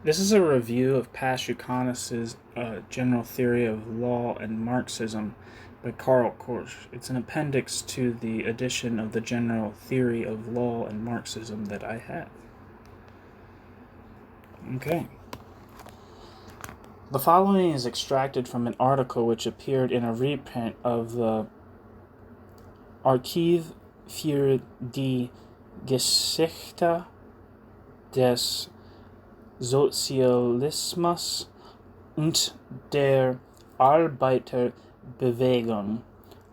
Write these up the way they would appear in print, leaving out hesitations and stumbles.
This is a review of Pashukanis' General Theory of Law and Marxism by Karl Korsch. It's an appendix to the edition of the General Theory of Law and Marxism that I have. Okay. The following is extracted from an article which appeared in a reprint of the Archiv für die Geschichte des Sozialismus und der Arbeiterbewegung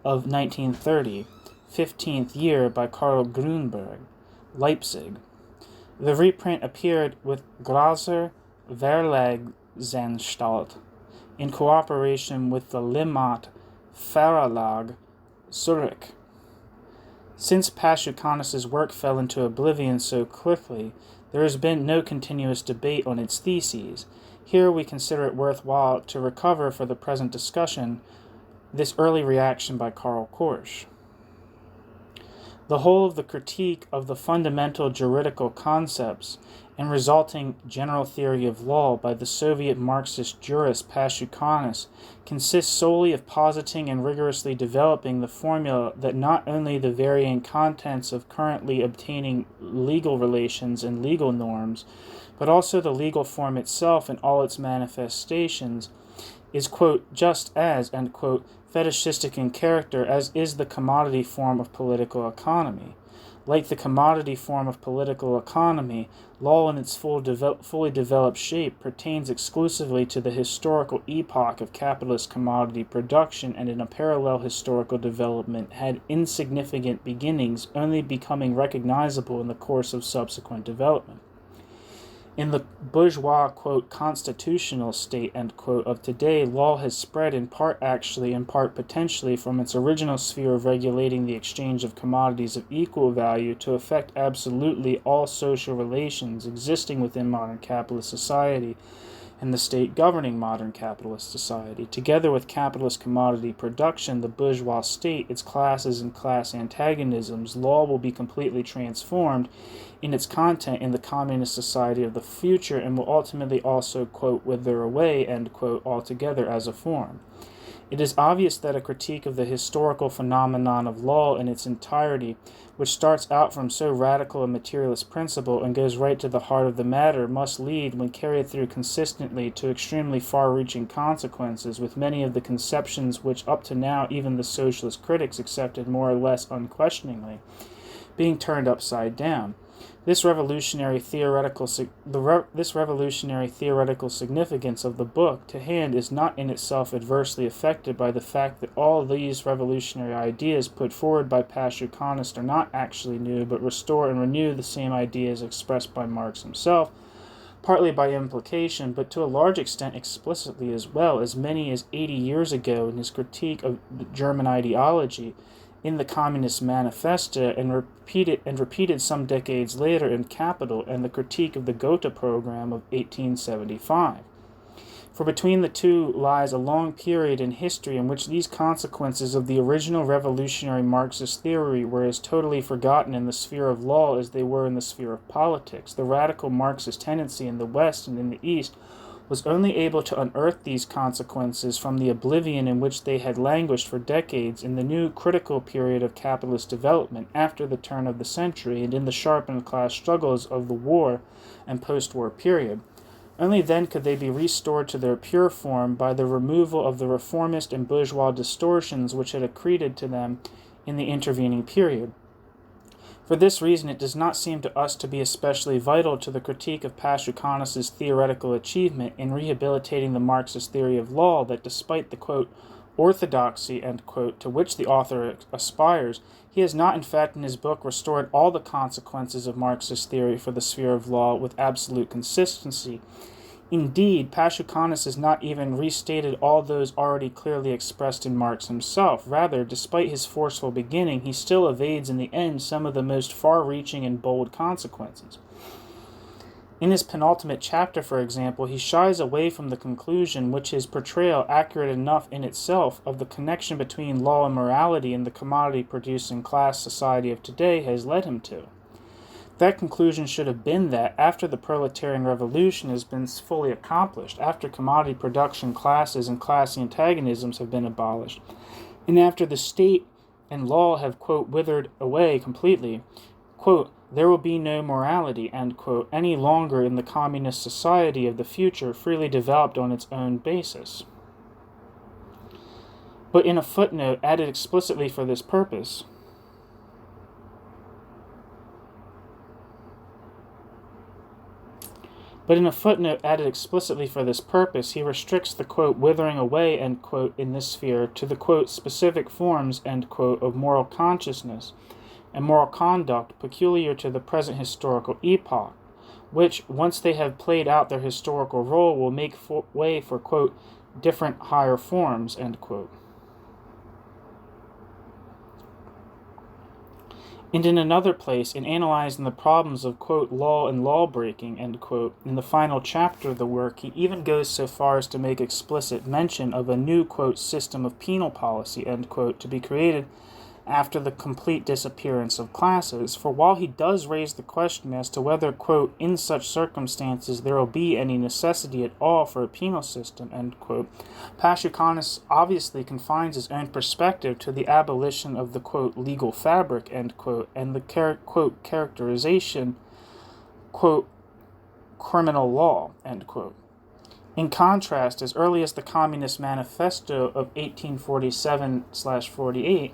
of 1930, 15th year by Karl Grünberg, Leipzig. The reprint appeared with Glaser Verlagsanstalt in cooperation with the Limmat Verlag, Zurich. Since Pashukanis' work fell into oblivion so quickly, there has been no continuous debate on its theses. Here we consider it worthwhile to recover for the present discussion this early reaction by Karl Korsch. The whole of the critique of the fundamental juridical concepts and resulting general theory of law by the Soviet Marxist jurist Pashukanis consists solely of positing and rigorously developing the formula that not only the varying contents of currently obtaining legal relations and legal norms, but also the legal form itself in all its manifestations is, quote, just as, end quote, fetishistic in character as is the commodity form of political economy. Like the commodity form of political economy, law in its fully developed shape pertains exclusively to the historical epoch of capitalist commodity production and in a parallel historical development had insignificant beginnings, only becoming recognizable in the course of subsequent development. In the bourgeois, quote, constitutional state, end quote, of today, law has spread in part actually, in part potentially, from its original sphere of regulating the exchange of commodities of equal value to affect absolutely all social relations existing within modern capitalist society and the state governing modern capitalist society. Together with capitalist commodity production, the bourgeois state, its classes and class antagonisms, law will be completely transformed in its content in the communist society of the future and will ultimately also, quote, wither away, end quote, altogether as a form. It is obvious that a critique of the historical phenomenon of law in its entirety, which starts out from so radical a materialist principle and goes right to the heart of the matter, must lead, when carried through consistently, to extremely far-reaching consequences, with many of the conceptions which up to now even the socialist critics accepted more or less unquestioningly, being turned upside down. This revolutionary theoretical significance of the book to hand is not in itself adversely affected by the fact that all these revolutionary ideas put forward by Pashukanis are not actually new, but restore and renew the same ideas expressed by Marx himself, partly by implication, but to a large extent explicitly as well, as many as 80 years ago in his critique of the German ideology in the Communist Manifesto, and repeated some decades later in Capital and the critique of the Gotha program of 1875. For between the two lies a long period in history in which these consequences of the original revolutionary Marxist theory were as totally forgotten in the sphere of law as they were in the sphere of politics. The radical Marxist tendency in the West and in the East was only able to unearth these consequences from the oblivion in which they had languished for decades in the new critical period of capitalist development after the turn of the century and in the sharpened class struggles of the war and post-war period. Only then could they be restored to their pure form by the removal of the reformist and bourgeois distortions which had accreted to them in the intervening period. For this reason, it does not seem to us to be especially vital to the critique of Pashukanis' theoretical achievement in rehabilitating the Marxist theory of law that despite the, quote, orthodoxy, end quote, to which the author aspires, he has not in fact in his book restored all the consequences of Marxist theory for the sphere of law with absolute consistency. Indeed, Pashukanis has not even restated all those already clearly expressed in Marx himself. Rather, despite his forceful beginning, he still evades in the end some of the most far-reaching and bold consequences. In his penultimate chapter, for example, he shies away from the conclusion, which his portrayal, accurate enough in itself, of the connection between law and morality in the commodity-producing class society of today has led him to. That conclusion should have been that after the proletarian revolution has been fully accomplished, after commodity production classes and class antagonisms have been abolished, and after the state and law have, quote, withered away completely, quote, there will be no morality, end quote, any longer in the communist society of the future freely developed on its own basis. But in a footnote added explicitly for this purpose, he restricts the, quote, withering away, end quote, in this sphere to the, quote, specific forms, end quote, of moral consciousness and moral conduct peculiar to the present historical epoch, which, once they have played out their historical role, will make way for, quote, different higher forms, end quote. And in another place, in analyzing the problems of, quote, law and law-breaking, end quote, in the final chapter of the work, he even goes so far as to make explicit mention of a new, quote, system of penal policy, end quote, to be created after the complete disappearance of classes. For while he does raise the question as to whether, quote, in such circumstances there will be any necessity at all for a penal system, end quote, Pashukanis obviously confines his own perspective to the abolition of the, quote, legal fabric, end quote, and the, quote, characterization, quote, criminal law, end quote. In contrast, as early as the Communist Manifesto of 1847/48,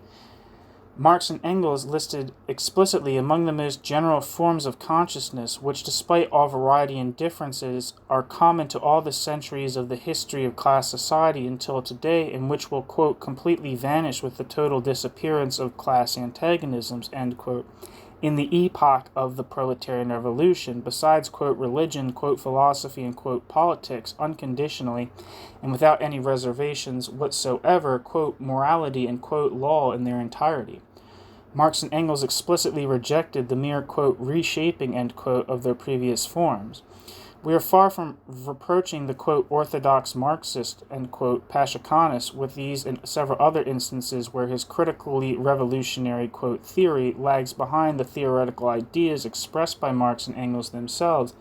Marx and Engels listed explicitly among the most general forms of consciousness, which despite all variety and differences are common to all the centuries of the history of class society until today, and which will, quote, completely vanish with the total disappearance of class antagonisms, end quote, in the epoch of the proletarian revolution, besides, quote, religion, quote, philosophy, and, quote, politics, unconditionally and without any reservations whatsoever, quote, morality, and, quote, law in their entirety. Marx and Engels explicitly rejected the mere, quote, reshaping, end quote, of their previous forms. We are far from reproaching the, quote, orthodox Marxist, end quote, Pashukanis with these and several other instances where his critically revolutionary, quote, theory lags behind the theoretical ideas expressed by Marx and Engels themselves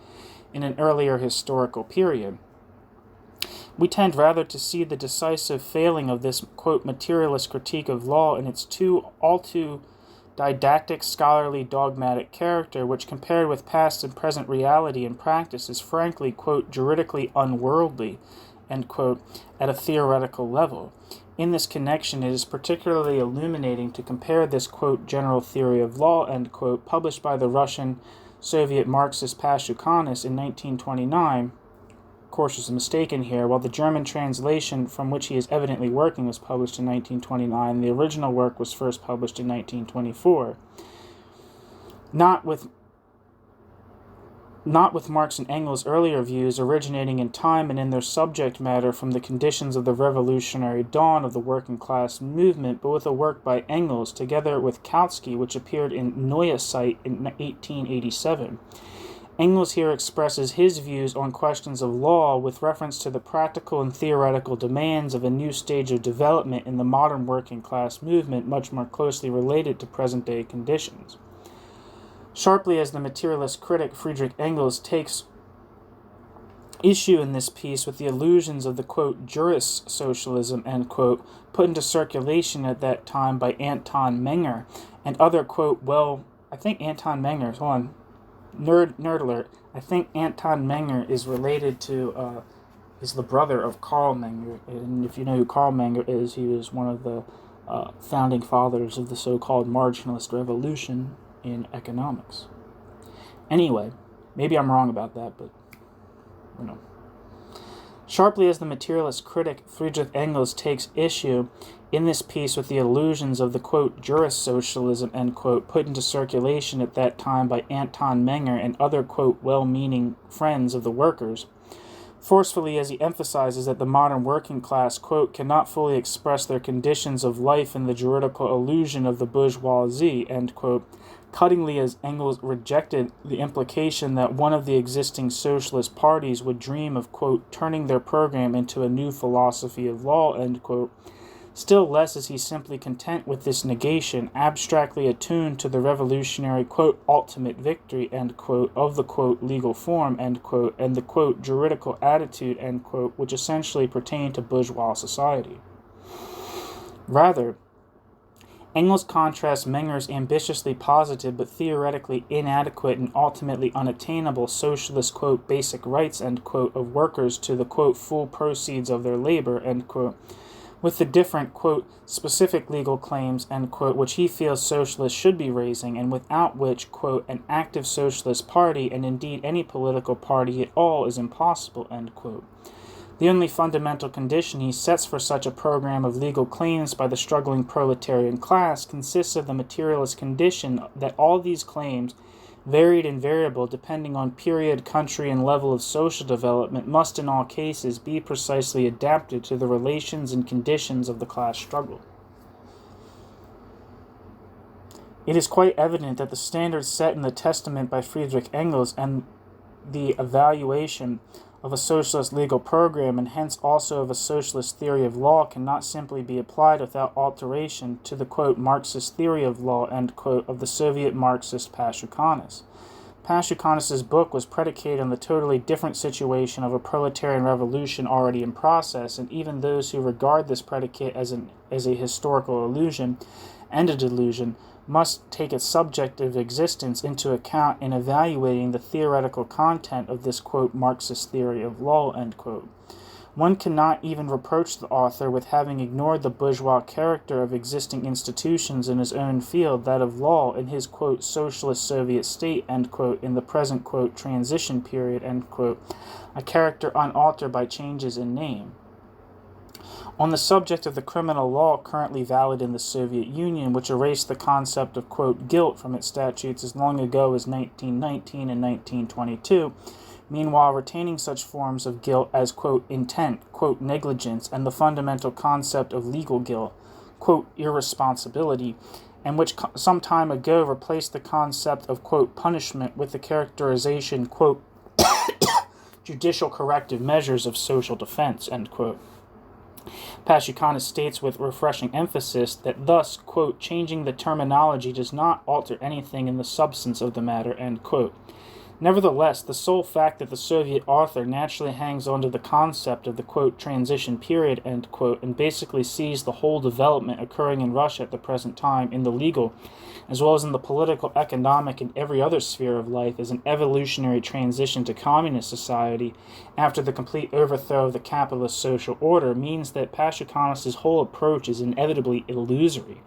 in an earlier historical period. We tend rather to see the decisive failing of this, quote, materialist critique of law in its all too didactic, scholarly, dogmatic character, which compared with past and present reality and practice is frankly, quote, juridically unworldly, end quote, at a theoretical level. In this connection, it is particularly illuminating to compare this, quote, general theory of law, end quote, published by the Russian Soviet Marxist Pashukanis in 1929. Korsch is mistaken here. While the German translation from which he is evidently working was published in 1929, the original work was first published in 1924. Not with Marx and Engels' earlier views originating in time and in their subject matter from the conditions of the revolutionary dawn of the working class movement, but with a work by Engels together with Kautsky, which appeared in Neue Zeit in 1887. Engels here expresses his views on questions of law with reference to the practical and theoretical demands of a new stage of development in the modern working class movement, much more closely related to present-day conditions. Sharply as the materialist critic Friedrich Engels takes issue in this piece with the illusions of the, quote, jurist socialism, end quote, put into circulation at that time by Anton Menger and other, quote, Nerd alert. I think Anton Menger is related to, is the brother of Karl Menger. And if you know who Karl Menger is, he was one of the founding fathers of the so-called marginalist revolution in economics. Anyway, maybe I'm wrong about that, but, you know. Sharply as the materialist critic Friedrich Engels takes issue in this piece with the illusions of the, quote, jurist socialism, end quote, put into circulation at that time by Anton Menger and other, quote, well-meaning friends of the workers, forcefully as he emphasizes that the modern working class, quote, cannot fully express their conditions of life in the juridical illusion of the bourgeoisie, end quote, cuttingly as Engels rejected the implication that one of the existing socialist parties would dream of, quote, turning their program into a new philosophy of law, end quote, Still less is he simply content with this negation, abstractly attuned to the revolutionary, quote, ultimate victory, end quote, of the, quote, legal form, end quote, and the, quote, juridical attitude, end quote, which essentially pertain to bourgeois society. Rather, Engels contrasts Menger's ambitiously positive but theoretically inadequate and ultimately unattainable socialist, quote, basic rights, end quote, of workers to the, quote, full proceeds of their labor, end quote, with the different, quote, specific legal claims, end quote, which he feels socialists should be raising, and without which, quote, an active socialist party, and indeed any political party at all, is impossible, end quote. The only fundamental condition he sets for such a program of legal claims by the struggling proletarian class consists of the materialist condition that all these claims, varied and variable depending on period, country, and level of social development, must in all cases be precisely adapted to the relations and conditions of the class struggle. It is quite evident that the standards set in the Testament by Friedrich Engels and the evaluation of a socialist legal program, and hence also of a socialist theory of law, cannot simply be applied without alteration to the, quote, Marxist theory of law, end quote, of the Soviet Marxist Pashukanis. Pashukanis's book was predicated on the totally different situation of a proletarian revolution already in process, and even those who regard this predicate as a historical illusion and a delusion must take its subjective existence into account in evaluating the theoretical content of this, quote, Marxist theory of law, end quote. One cannot even reproach the author with having ignored the bourgeois character of existing institutions in his own field, that of law, in his, quote, socialist Soviet state, end quote, in the present, quote, transition period, end quote, a character unaltered by changes in name. On the subject of the criminal law currently valid in the Soviet Union, which erased the concept of, quote, guilt from its statutes as long ago as 1919 and 1922, meanwhile retaining such forms of guilt as, quote, intent, quote, negligence, and the fundamental concept of legal guilt, quote, irresponsibility, and which some time ago replaced the concept of, quote, punishment with the characterization, quote, judicial corrective measures of social defense, end quote. Pashukanis states with refreshing emphasis that thus, quote, changing the terminology does not alter anything in the substance of the matter, end quote. Nevertheless, the sole fact that the Soviet author naturally hangs onto the concept of the, quote, transition period, end quote, and basically sees the whole development occurring in Russia at the present time in the legal, as well as in the political, economic, and every other sphere of life as an evolutionary transition to communist society after the complete overthrow of the capitalist social order, means that Pashukanis' whole approach is inevitably illusory,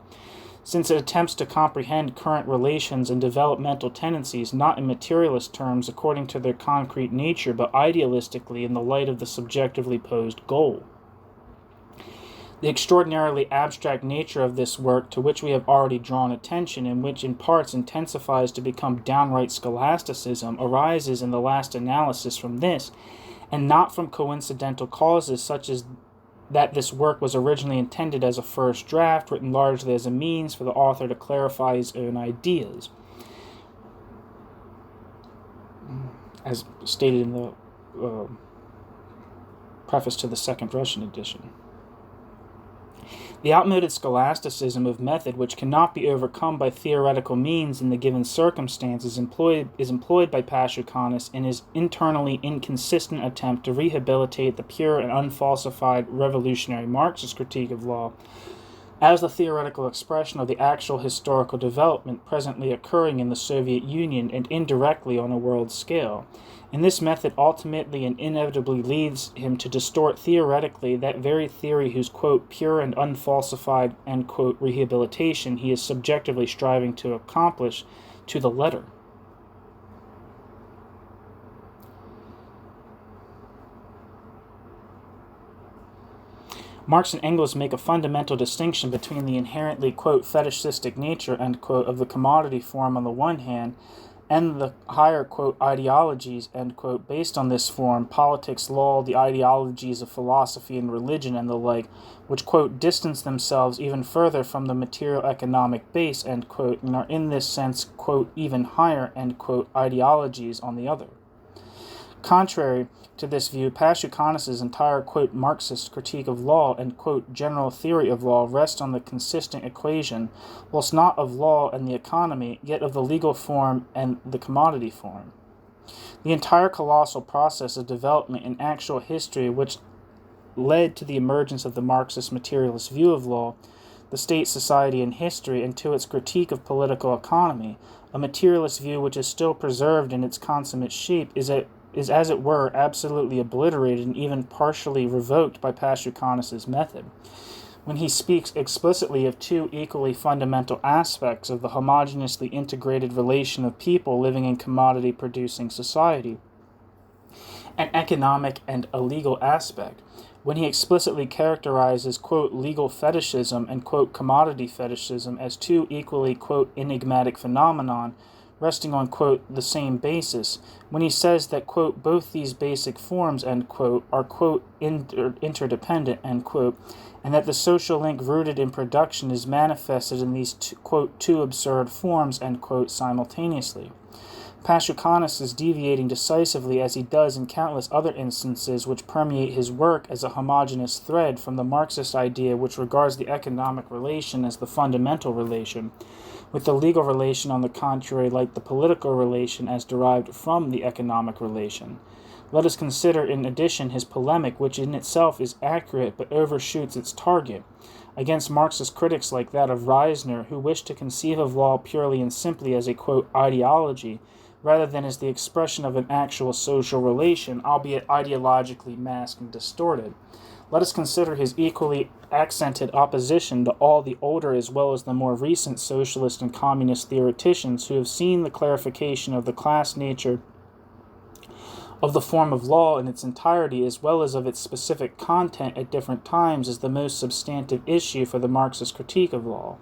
since it attempts to comprehend current relations and developmental tendencies not in materialist terms according to their concrete nature, but idealistically in the light of the subjectively posed goal. The extraordinarily abstract nature of this work, to which we have already drawn attention, and which in parts intensifies to become downright scholasticism, arises in the last analysis from this, and not from coincidental causes such as that this work was originally intended as a first draft, written largely as a means for the author to clarify his own ideas, as stated in the preface to the second Russian edition. The outmoded scholasticism of method, which cannot be overcome by theoretical means in the given circumstances, is employed by Pashukanis in his internally inconsistent attempt to rehabilitate the pure and unfalsified revolutionary Marxist critique of law as the theoretical expression of the actual historical development presently occurring in the Soviet Union and indirectly on a world scale. And this method ultimately and inevitably leads him to distort theoretically that very theory whose, quote, pure and unfalsified, end quote, rehabilitation he is subjectively striving to accomplish to the letter. Marx and Engels make a fundamental distinction between the inherently, quote, fetishistic nature, end quote, of the commodity form on the one hand, and the higher, quote, ideologies, end quote, based on this form, politics, law, the ideologies of philosophy and religion and the like, which, quote, distance themselves even further from the material economic base, end quote, and are in this sense, quote, even higher, end quote, ideologies on the other. Contrary to this view, Pashukanis' entire, quote, Marxist critique of law and, quote, general theory of law rests on the consistent equation, whilst not of law and the economy, yet of the legal form and the commodity form. The entire colossal process of development in actual history which led to the emergence of the Marxist materialist view of law, the state, society, and history, and to its critique of political economy, a materialist view which is still preserved in its consummate shape, is as it were absolutely obliterated and even partially revoked by Pashukanis' method. When he speaks explicitly of two equally fundamental aspects of the homogeneously integrated relation of people living in commodity-producing society, an economic and a legal aspect, when he explicitly characterizes, quote, legal fetishism and, quote, commodity fetishism as two equally, quote, enigmatic phenomenon resting on, quote, the same basis, when he says that, quote, both these basic forms, end quote, are, quote, interdependent, end quote, and that the social link rooted in production is manifested in these, two absurd forms, end quote, simultaneously. Pashukanis is deviating decisively, as he does in countless other instances which permeate his work, as a homogeneous thread from the Marxist idea which regards the economic relation as the fundamental relation, with the legal relation, on the contrary, like the political relation as derived from the economic relation. Let us consider, in addition, his polemic, which in itself is accurate but overshoots its target, against Marxist critics like that of Reisner, who wish to conceive of law purely and simply as a, quote, ideology, rather than as the expression of an actual social relation, albeit ideologically masked and distorted. Let us consider his equally accented opposition to all the older as well as the more recent socialist and communist theoreticians who have seen the clarification of the class nature of the form of law in its entirety as well as of its specific content at different times as the most substantive issue for the Marxist critique of law.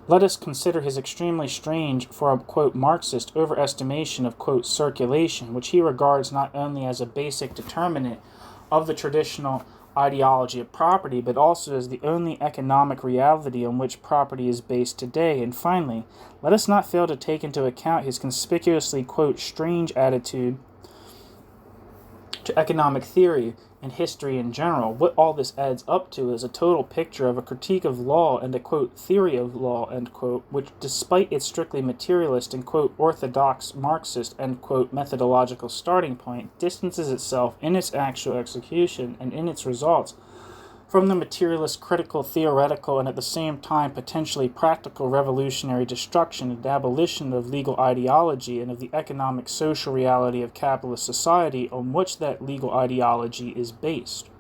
Let us consider his extremely strange, for a, quote, Marxist, overestimation of, quote, circulation, which he regards not only as a basic determinant of the traditional ideology of property, but also as the only economic reality on which property is based today. And finally, let us not fail to take into account his conspicuously, quote, strange attitude to economic theory and history in general. What all this adds up to is a total picture of a critique of law and a, quote, theory of law, end quote, which, despite its strictly materialist and, quote, orthodox Marxist, end quote, methodological starting point, distances itself in its actual execution and in its results from the materialist, critical, theoretical, and at the same time potentially practical revolutionary destruction and abolition of legal ideology and of the economic social reality of capitalist society on which that legal ideology is based.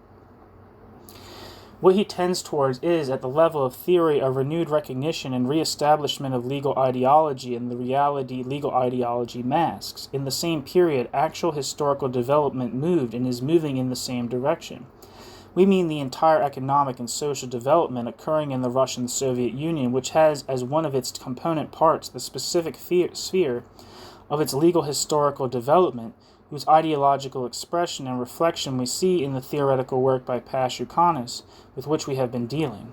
What he tends towards is, at the level of theory, a renewed recognition and reestablishment of legal ideology and the reality legal ideology masks. In the same period, actual historical development moved and is moving in the same direction. We mean the entire economic and social development occurring in the Russian Soviet Union, which has as one of its component parts the specific sphere of its legal historical development, whose ideological expression and reflection we see in the theoretical work by Pashukanis, with which we have been dealing.